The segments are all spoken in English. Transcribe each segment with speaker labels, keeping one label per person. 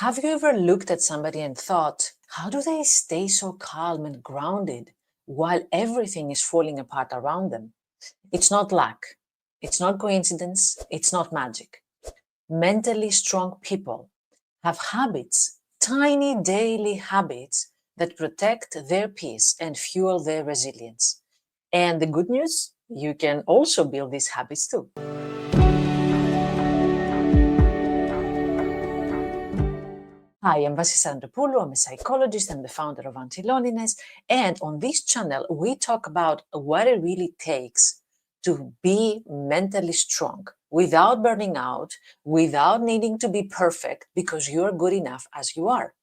Speaker 1: Have you ever looked at somebody and thought, how do they stay so calm and grounded while everything is falling apart around them? It's not luck. It's not coincidence. It's not magic. Mentally strong people have habits, tiny daily habits that protect their peace and fuel their resilience. And the good news, you can also build these habits too. Hi, I'm Vassia. I'm a psychologist and the founder of Anti-Loneliness. And on this channel, we talk about what it really takes to be mentally strong without burning out, without needing to be perfect, because you're good enough as you are.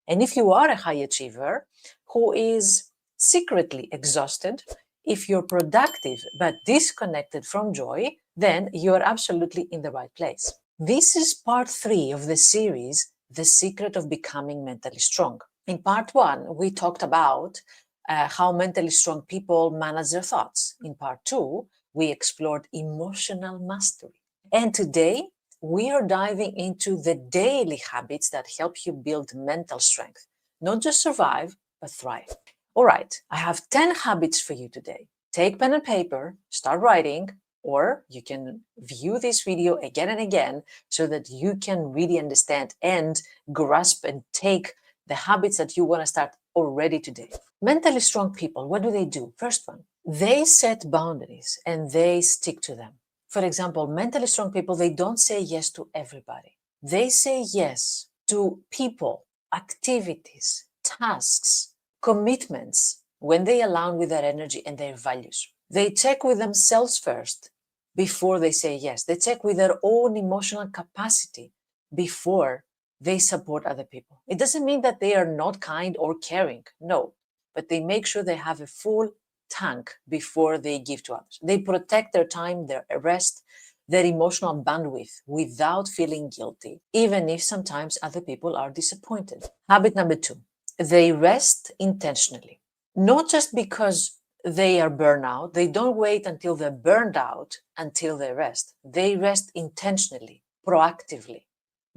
Speaker 1: And if you are a high achiever who is secretly exhausted, if you're productive but disconnected from joy, then you're absolutely in the right place. This is part 3 of the series, The Secret of Becoming Mentally Strong. In part 1, we talked about how mentally strong people manage their thoughts. In part 2, we explored emotional mastery. And today, we are diving into the daily habits that help you build mental strength, not just survive, but thrive. All right, I have 10 habits for you today. Take pen and paper, start writing, or you can view this video again and again so that you can really understand and grasp and take the habits that you want to start already today. Mentally strong people, what do? First one, they set boundaries and they stick to them. For example, mentally strong people, they don't say yes to everybody. They say yes to people, activities, tasks, commitments when they align with their energy and their values. They check with themselves first before they say yes. They check with their own emotional capacity before they support other people. It doesn't mean that they are not kind or caring, no, but they make sure they have a full tank before they give to others. They protect their time, their rest, their emotional bandwidth without feeling guilty, even if sometimes other people are disappointed. Habit number 2, they rest intentionally. Not just because they are burned out, they don't wait until they're burned out until they rest. They rest intentionally, proactively,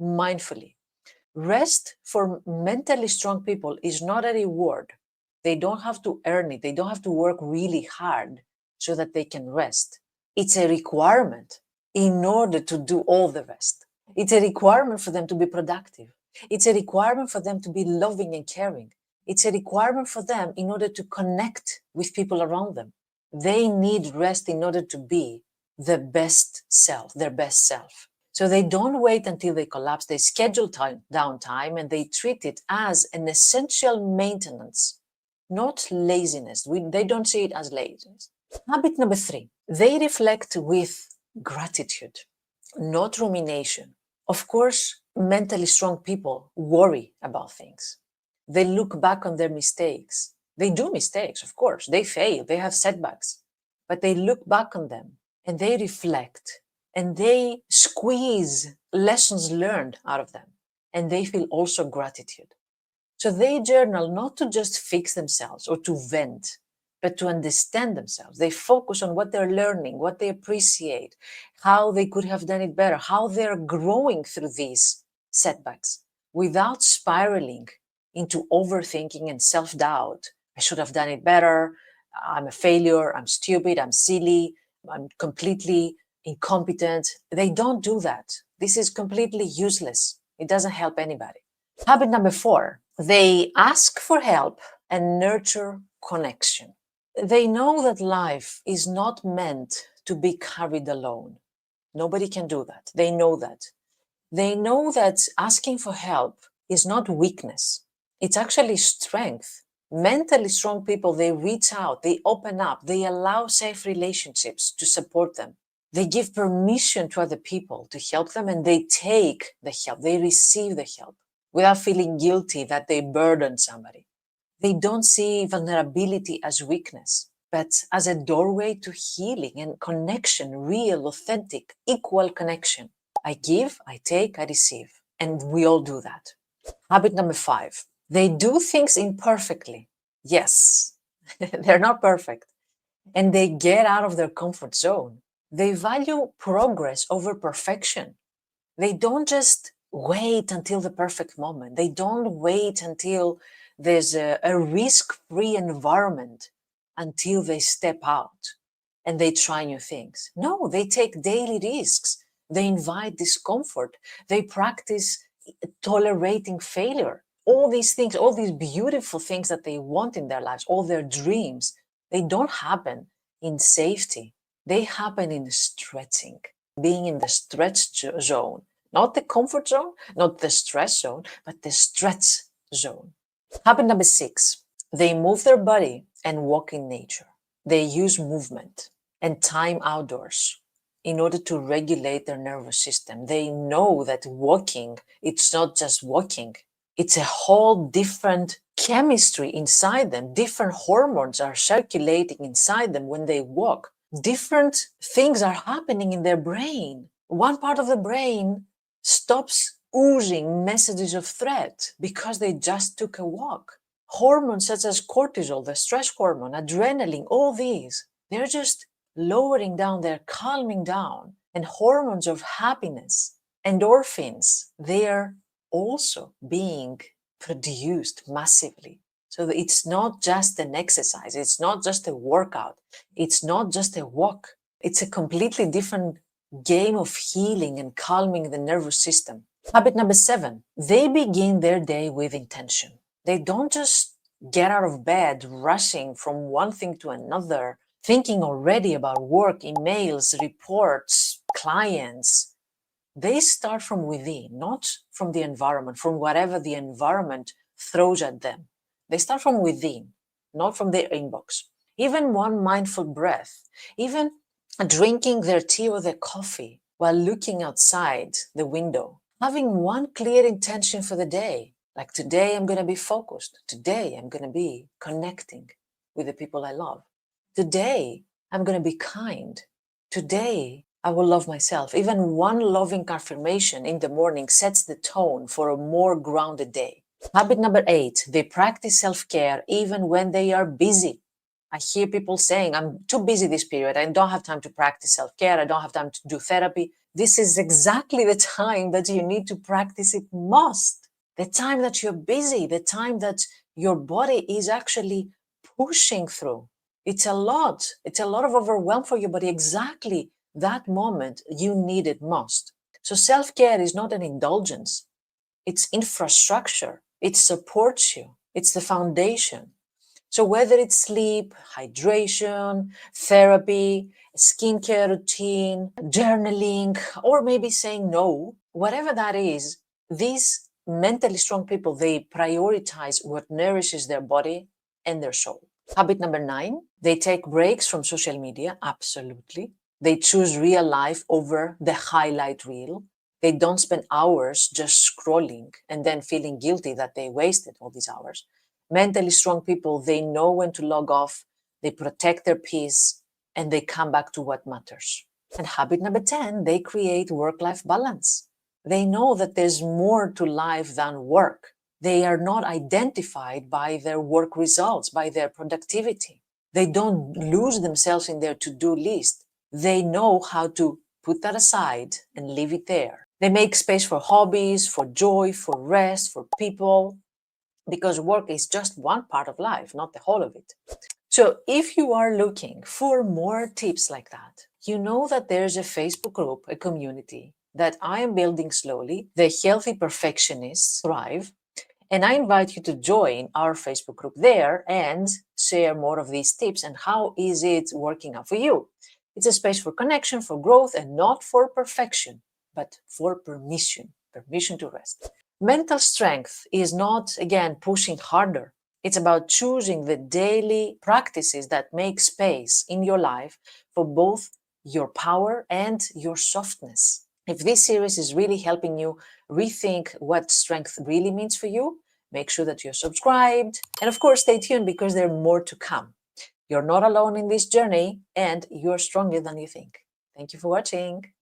Speaker 1: mindfully. Rest for mentally strong people is not a reward. They don't have to earn it. They don't have to work really hard so that they can rest. It's a requirement in order to do all the rest. It's a requirement for them to be productive. It's a requirement for them to be loving and caring. It's a requirement for them in order to connect with people around them. They need rest in order to be the best self, their best self. So they don't wait until they collapse. They schedule downtime and they treat it as an essential maintenance, not laziness. They don't see it as laziness. Habit number 3, they reflect with gratitude, not rumination. Of course, mentally strong people worry about things. They look back on their mistakes. They do mistakes, of course. They fail, they have setbacks, but they look back on them and they reflect and they squeeze lessons learned out of them. And they feel also gratitude. So they journal not to just fix themselves or to vent, but to understand themselves. They focus on what they're learning, what they appreciate, how they could have done it better, how they're growing through these setbacks without spiraling into overthinking and self-doubt. I should have done it better. I'm a failure. I'm stupid. I'm silly. I'm completely incompetent. They don't do that. This is completely useless. It doesn't help anybody. Habit number 4, they ask for help and nurture connection. They know that life is not meant to be carried alone. Nobody can do that. They know that. They know that asking for help is not weakness. It's actually strength. Mentally strong people, they reach out, they open up, they allow safe relationships to support them. They give permission to other people to help them and they take the help, they receive the help without feeling guilty that they burden somebody. They don't see vulnerability as weakness, but as a doorway to healing and connection, real, authentic, equal connection. I give, I take, I receive. And we all do that. Habit number 5, they do things imperfectly. Yes, they're not perfect. And they get out of their comfort zone. They value progress over perfection. They don't just wait until the perfect moment. They don't wait until there's a risk-free environment until they step out and they try new things. No, they take daily risks. They invite discomfort. They practice tolerating failure. All these things, all these beautiful things that they want in their lives, all their dreams, they don't happen in safety. They happen in stretching, being in the stretch zone, not the comfort zone, not the stress zone, but the stretch zone. Habit number 6, they move their body and walk in nature. They use movement and time outdoors in order to regulate their nervous system. They know that walking, it's not just walking, it's a whole different chemistry inside them. Different hormones are circulating inside them when they walk. Different things are happening in their brain. One part of the brain stops oozing messages of threat because they just took a walk. Hormones such as cortisol, the stress hormone, adrenaline, all these, they're just lowering down, they're calming down. And hormones of happiness, endorphins, they're also being produced massively. So it's not just an exercise, it's not just a workout, it's not just a walk. It's a completely different game of healing and calming the nervous system. Habit number 7, they begin their day with intention. They don't just get out of bed rushing from one thing to another, thinking already about work, emails, reports, clients. They start from within, not from the environment, from whatever the environment throws at them. They start from within, not from their inbox. Even one mindful breath, even drinking their tea or their coffee while looking outside the window, having one clear intention for the day, like today I'm going to be focused. Today I'm going to be connecting with the people I love. Today I'm going to be kind. Today I will love myself. Even one loving affirmation in the morning sets the tone for a more grounded day. Habit number 8, they practice self-care even when they are busy. I hear people saying, I'm too busy this period. I don't have time to practice self-care. I don't have time to do therapy. This is exactly the time that you need to practice it most. The time that you're busy, the time that your body is actually pushing through. It's a lot. It's a lot of overwhelm for your body. Exactly that moment you need it most. So self-care is not an indulgence. It's infrastructure. It supports you. It's the foundation. So whether it's sleep, hydration, therapy, skincare routine, journaling, or maybe saying no, whatever that is, these mentally strong people, they prioritize what nourishes their body and their soul. Habit number 9, they take breaks from social media, absolutely. They choose real life over the highlight reel. They don't spend hours just scrolling and then feeling guilty that they wasted all these hours. Mentally strong people, they know when to log off, they protect their peace, and they come back to what matters. And habit number 10, they create work-life balance. They know that there's more to life than work. They are not identified by their work results, by their productivity. They don't lose themselves in their to-do list. They know how to put that aside and leave it there. They make space for hobbies, for joy, for rest, for people, because work is just one part of life, not the whole of it. So if you are looking for more tips like that, you know that there's a Facebook group, a community that I am building slowly, the Healthy Perfectionists Thrive, and I invite you to join our Facebook group there and share more of these tips and how is it working out for you. It's a space for connection, for growth, and not for perfection, but for permission to rest. Mental strength is not, again, pushing harder. It's about choosing the daily practices that make space in your life for both your power and your softness. If this series is really helping you rethink what strength really means for you, make sure that you're subscribed. And of course, stay tuned because there are more to come. You're not alone in this journey and you're stronger than you think. Thank you for watching.